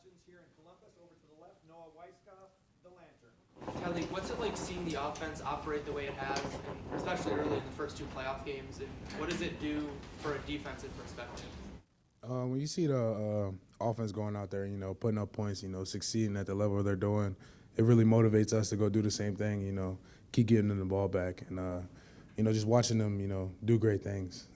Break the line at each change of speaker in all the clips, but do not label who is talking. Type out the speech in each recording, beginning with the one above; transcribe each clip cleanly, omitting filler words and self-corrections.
questions here in Columbus. Over to the left, Noah Weiskopf, the Lantern.
Tyleik, what's it like seeing the offense operate the way it has, and especially early in the first two playoff games? And what does it do for a defensive perspective?
When you see the offense going out there, putting up points, succeeding at the level they're doing, it really motivates us to go do the same thing, keep getting them the ball back. And, just watching them, do great things.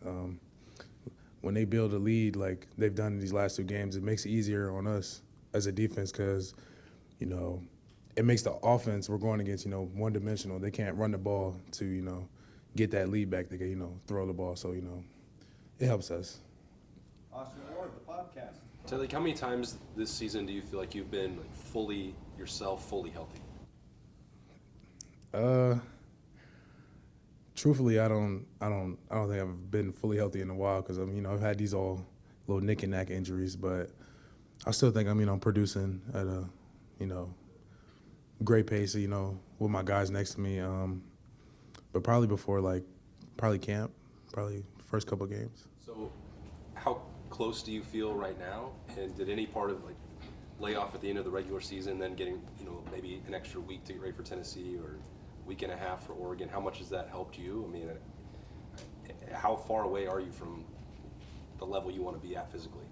When they build a lead like they've done in these last two games, it makes it easier on us as a defense because, it makes the offense we're going against, one-dimensional. They can't run the ball to, get that lead back. They can, throw the ball. So, it helps us.
Austin Ward, the podcast.
Tyleik, how many times this season do you feel like you've been fully yourself, fully healthy?
Truthfully, I don't think I've been fully healthy in a while because I've had these all little nick and knack injuries, but I still think I'm producing at a great pace, with my guys next to me. But probably before camp, probably first couple games.
So, how close do you feel right now? And did any part of layoff at the end of the regular season, then getting maybe an extra week to get ready for Tennessee or week and a half for Oregon, how much has that helped you? I mean, how far away are you from the level you want to be at physically?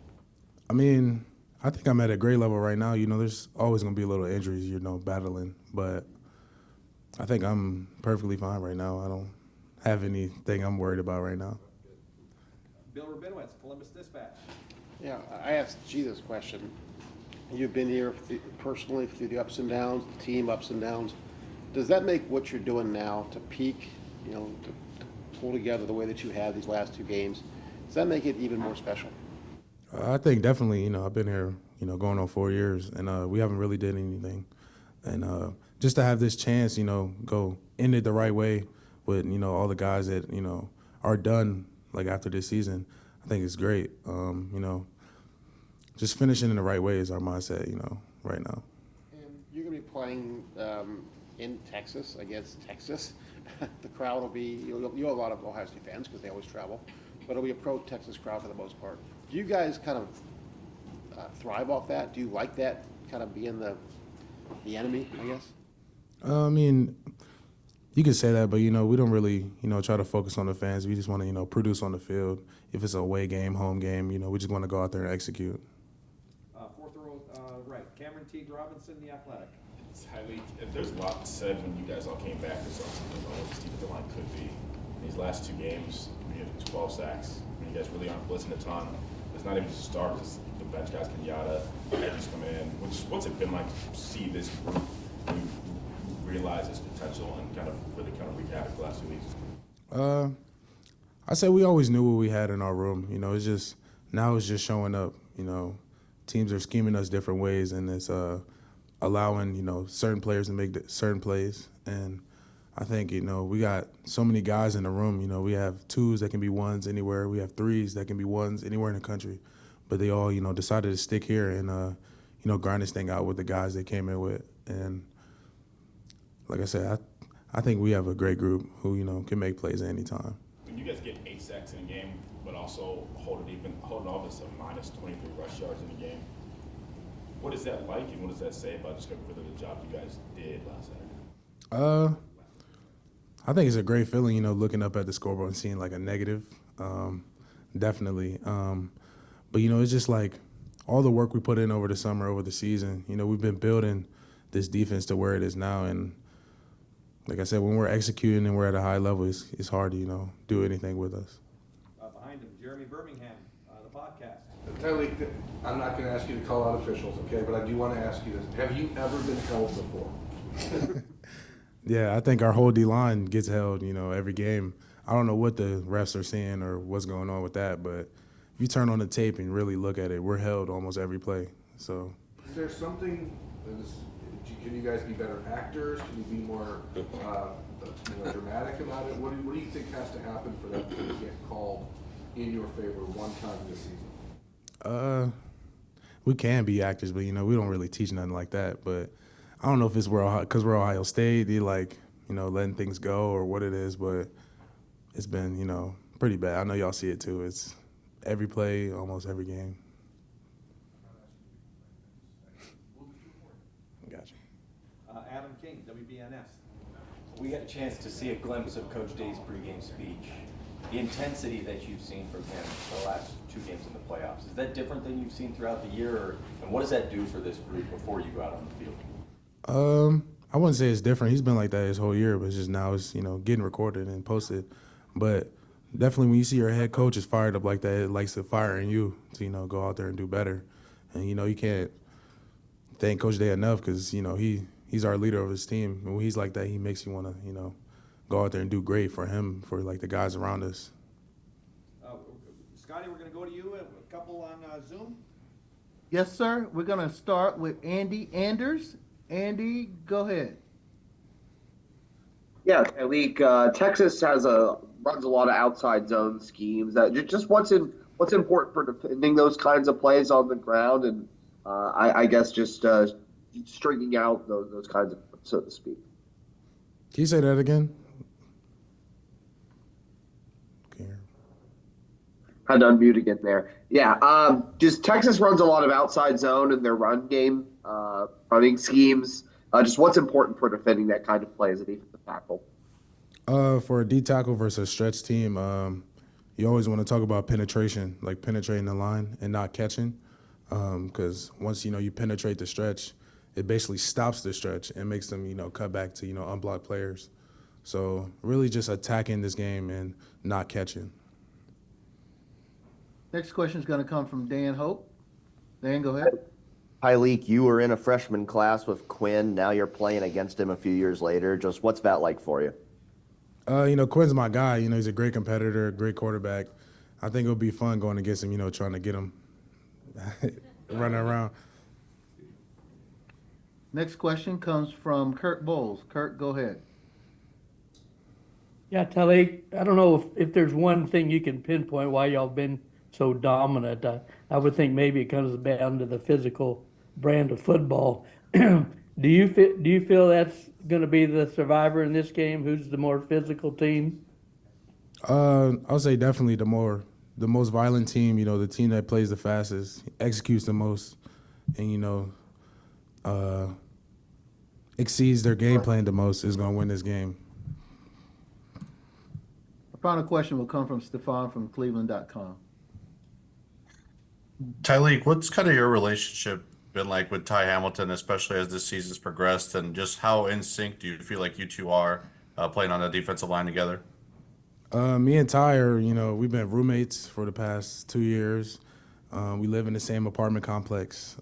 I mean, I think I'm at a great level right now. There's always going to be a little injuries, battling. But I think I'm perfectly fine right now. I don't have anything I'm worried about right now.
Bill Rabinowitz, Columbus Dispatch.
Yeah, I asked G this question. You've been here personally through the ups and downs, the team ups and downs. Does that make what you're doing now to peak, to pull together the way that you have these last two games, does that make it even more special?
I think definitely, I've been here, going on 4 years, and we haven't really did anything. And just to have this chance, go end it the right way with, all the guys that, are done, after this season, I think it's great. Just finishing in the right way is our mindset, right now.
And you're going to be playing in Texas against Texas. The crowd will be, you'll have a lot of Ohio State fans because they always travel, but it'll be a pro-Texas crowd for the most part. Do you guys kind of thrive off that? Do you like that kind of being the enemy, I guess?
I mean, you can say that, but, we don't really, try to focus on the fans. We just want to, produce on the field. If it's a away game, home game, we just want to go out there and execute.
Fourth row right, Cameron Teague Robinson, The Athletic.
Tyleik, there's a lot said when you guys all came back this offseason about what this defensive line could be. In these last two games, we had 12 sacks. You guys really aren't blitzing a ton. It's not even just starters, it's the bench guys, Kenyatta, edges come in. What's it been like to see this group realize its potential and really wreak havoc the last 2 weeks?
I say we always knew what we had in our room. It's just now it's just showing up. Teams are scheming us different ways, and it's allowing certain players to make certain plays. And I think we got so many guys in the room. We have twos that can be ones anywhere. We have threes that can be ones anywhere in the country. But they all decided to stick here and grind this thing out with the guys they came in with. And like I said, I think we have a great group who can make plays at any time.
When you guys get 8 sacks in a game, but also holding off as a minus 23 rush yards in a game, what is that like, and what does that say about just really the job you guys did last Saturday?
I think it's a great feeling, looking up at the scoreboard and seeing a negative, definitely. But it's just all the work we put in over the summer, over the season. We've been building this defense to where it is now, and like I said, when we're executing and we're at a high level, it's hard to do anything with us.
Behind him, Jeremy Birmingham, the podcast.
Tyleik, I'm not going to ask you to call out officials, okay? But I do want to ask you this: have you ever been held before?
Yeah, I think our whole D-line gets held, every game. I don't know what the refs are seeing or what's going on with that, but if you turn on the tape and really look at it, we're held almost every play. So,
is there something? Can you guys be better actors? Can you be more dramatic about it? What do you think has to happen for that to get called in your favor one time this season?
We can be actors, but we don't really teach nothing like that. But I don't know if it's because we're Ohio State, they letting things go or what it is, but it's been pretty bad. I know y'all see it too. It's every play, almost every game.
Adam King, WBNS.
We got a chance to see a glimpse of Coach Day's pregame speech. The intensity that you've seen from him the last 2 games in the playoffs, is that different than you've seen throughout the year? And what does that do for this group before you go out on the field?
I wouldn't say it's different. He's been like that his whole year, but it's just now it's, getting recorded and posted. But definitely when you see your head coach is fired up like that, it likes to fire in you to, go out there and do better. And, you can't thank Coach Day enough because, he's our leader of his team. And when he's like that, he makes you want to, go out there and do great for him, for, like, the guys around us.
Scotty, we're going to go to you. A couple on Zoom.
Yes, sir. We're going to start with Andy Anders. Andy, go ahead.
Yeah, Tyleik, Texas runs a lot of outside zone schemes. Just what's important for defending those kinds of plays on the ground, and I guess just stringing out those kinds of, so to speak.
Can you say that again? Okay.
Had to unmute again there. Yeah, just Texas runs a lot of outside zone in their run game, running schemes. Just what's important for defending that kind of play as a defensive tackle?
For a D tackle versus a stretch team, you always want to talk about penetration, like penetrating the line and not catching. Because once, you penetrate the stretch, it basically stops the stretch and makes them, cut back to, unblocked players. So really just attacking this game and not catching.
Next question is going to come from Dan Hope. Dan, go ahead.
Tyleik, you were in a freshman class with Quinn. Now you're playing against him a few years later. Just what's that like for you?
Quinn's my guy. He's a great competitor, great quarterback. I think it'll be fun going against him, trying to get him running around.
Next question comes from Kurt Bowles. Kurt, go ahead.
Yeah, Tyleik, I don't know if there's one thing you can pinpoint why y'all been so dominant. I would think maybe it comes down to the physical brand of football. Do you feel that's going to be the survivor in this game? Who's the more physical team?
I'll say definitely the most violent team. The team that plays the fastest, executes the most, and exceeds their game plan the most is going to win this game.
The final question will come from Stefan from Cleveland.com.
Tyleik, what's kind of your relationship been like with Ty Hamilton, especially as this season's progressed, and just how in sync do you feel like you two are playing on the defensive line together?
Me and Ty are, we've been roommates for the past 2 years. We live in the same apartment complex.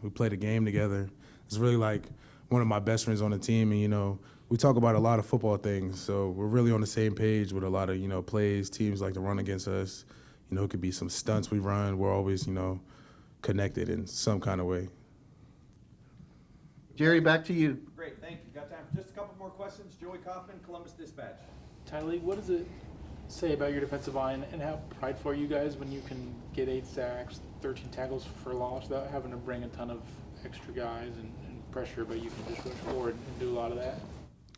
We played a game together. It's really like one of my best friends on the team, and, we talk about a lot of football things, so we're really on the same page with a lot of, plays teams like to run against us. It could be some stunts we run. We're always, connected in some kind of way.
Jerry, back to you.
Great, thank you. Got time for just a couple more questions. Joey Kaufman, Columbus Dispatch.
Tyleik, what does it say about your defensive line and how prideful are you guys when you can get 8 sacks, 13 tackles for loss without having to bring a ton of extra guys and pressure, but you can just rush forward and do a lot of that?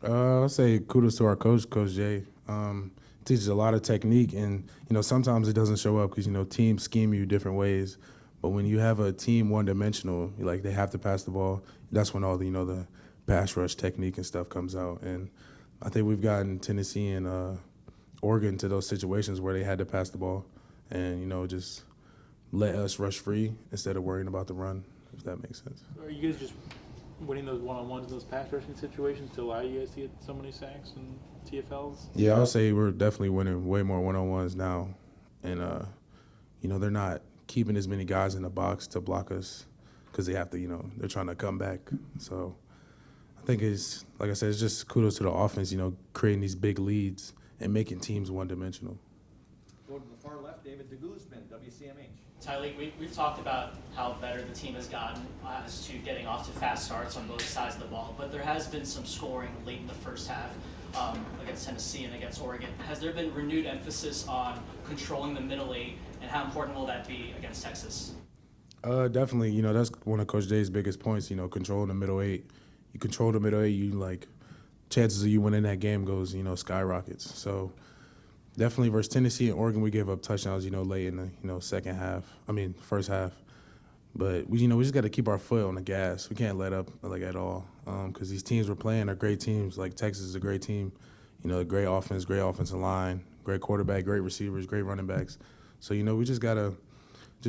I'll say kudos to our coach, Coach Jay. Teaches a lot of technique, and sometimes it doesn't show up because teams scheme you different ways. But when you have a team one-dimensional, like they have to pass the ball, that's when all the the pass rush technique and stuff comes out. And I think we've gotten Tennessee and Oregon to those situations where they had to pass the ball, and just let us rush free instead of worrying about the run, if that makes sense.
Are you guys just winning those one-on-ones in those pass rushing situations to allow you guys to get so many sacks and TFLs?
Yeah, I'll say we're definitely winning way more one-on-ones now, and they're not keeping as many guys in the box to block us because they have to, they're trying to come back. So I think it's, like I said, it's just kudos to the offense, creating these big leads and making teams one-dimensional.
Go to the far left, David DeGuzman, WCMH.
Tyleik, we've talked about how better the team has gotten as to getting off to fast starts on both sides of the ball, but there has been some scoring late in the first half against Tennessee and against Oregon. Has there been renewed emphasis on controlling the middle 8, and how important will that be against Texas?
Definitely, that's one of Coach Jay's biggest points, controlling the middle 8. You control the middle 8, chances of you winning that game goes, skyrockets. So definitely versus Tennessee and Oregon, we gave up touchdowns, late in the, first half. But we just got to keep our foot on the gas. We can't let up like at all, because these teams we're playing are great teams. Like Texas is a great team, a great offense, great offensive line, great quarterback, great receivers, great running backs. So we just gotta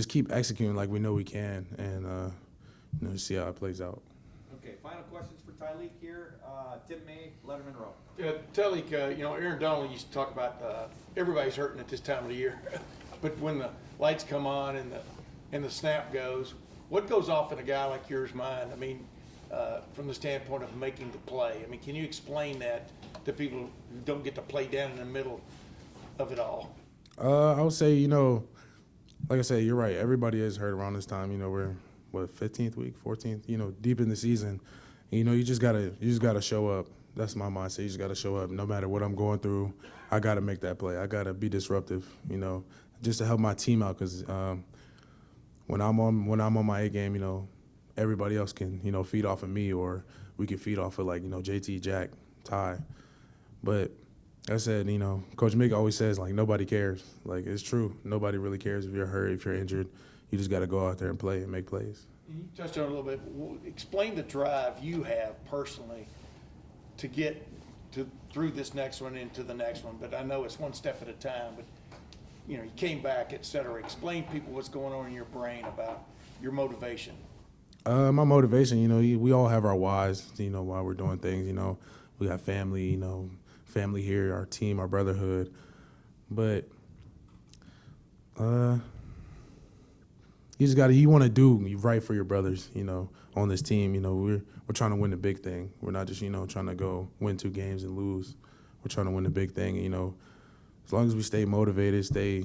keep executing like we know we can, and see how it plays out.
Okay, final questions for Tyleik here. Tim May, Letterman Row.
Tyleik, Aaron Donald used to talk about everybody's hurting at this time of the year, but when the lights come on and the snap goes, what goes off in a guy like yours mind? I mean, from the standpoint of making the play. I mean, can you explain that to people who don't get to play down in the middle of it all?
I would say, like I said, you're right. Everybody is hurt around this time. We're 15th week, 14th. Deep in the season. You just gotta show up. That's my mindset. You just gotta show up. No matter what I'm going through, I gotta make that play. I gotta be disruptive. Just to help my team out. Because when I'm on my A game, everybody else can feed off of me, or we can feed off of JT, Jack, Ty. But like I said, Coach Mick always says nobody cares. It's true. Nobody really cares if you're hurt, if you're injured. You just got to go out there and play and make plays.
You touched on it a little bit. Explain the drive you have personally to get through this next one into the next one. But I know it's one step at a time. But you came back, et cetera. Explain to people what's going on in your brain about your motivation.
My motivation, we all have our whys. Why we're doing things. We got family. Family here, our team, our brotherhood. But you want to do right for your brothers, on this team. We're trying to win the big thing. We're not just, trying to go win 2 games and lose. We're trying to win the big thing. As long as we stay motivated, stay,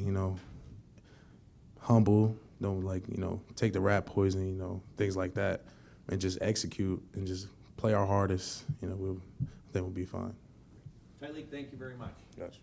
humble, don't take the rat poison, things like that, and just execute and just play our hardest, then we'll be fine.
Tyleik, thank you very much.
Gotcha.